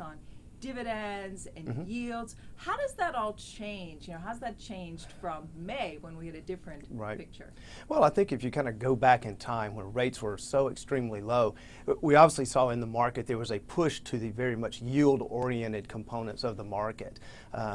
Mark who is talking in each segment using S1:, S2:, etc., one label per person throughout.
S1: on dividends and yields. How does that all change? You know, how's that changed from May when we had a different picture?
S2: Well, I think if you kind of go back in time when rates were so extremely low, we obviously saw in the market there was a push to the very much yield-oriented components of the market.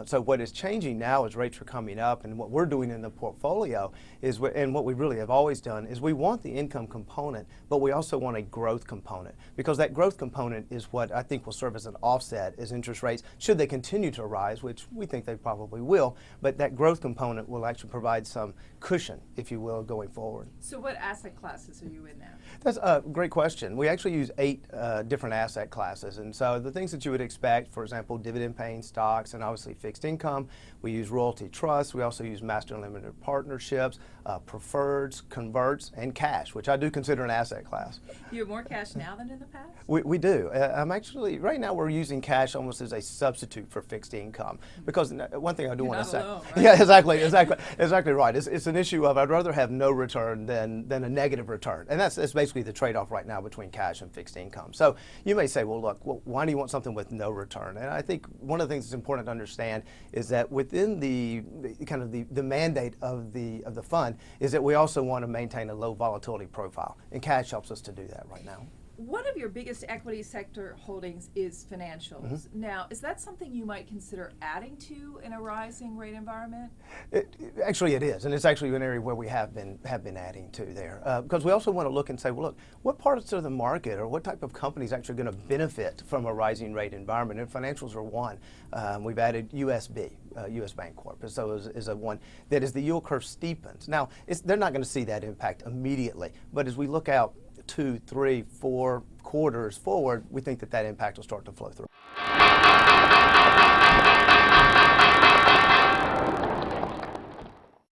S2: So what is changing now as rates are coming up, and what we're doing in the portfolio is, and what we really have always done, is we want the income component, but we also want a growth component, because that growth component is what I think will serve as an offset as interest rates, should they continue to rise, which we think they probably will, but that growth component will actually provide some cushion, if you will, going forward.
S1: So what asset classes are you in now?
S2: That's a great question. We actually use 8 different asset classes, and so the things that you would expect, for example, dividend-paying stocks and obviously fixed income. We use royalty trusts. We also use master limited partnerships, preferreds, converts, and cash, which I do consider an asset class.
S1: You have more cash now than in the past?
S2: We do. I'm actually, right now we're using cash almost as a substitute for fixed income, because one thing I do want to say.
S1: Alone, right?
S2: Yeah, exactly right. It's an issue of I'd rather have no return than a negative return, and that's basically the trade-off right now between cash and fixed income. So you may say, well, look, why do you want something with no return? And I think one of the things that's important to understand is that within the kind of the mandate of the fund is that we also want to maintain a low volatility profile, and cash helps us to do that right now.
S1: One of your biggest equity sector holdings is financials. Now, is that something you might consider adding to in a rising rate environment?
S2: Actually, it is, and it's actually an area where we have been adding to there, because we also want to look and say, well, look, what parts of the market or what type of companies actually going to benefit from a rising rate environment? And financials are one. We've added USB, U.S. Bank Corp. So is a one that as the yield curve steepens. Now, they're not going to see that impact immediately, but as we look out 2, 3, 4 quarters forward, we think that impact will start to flow through.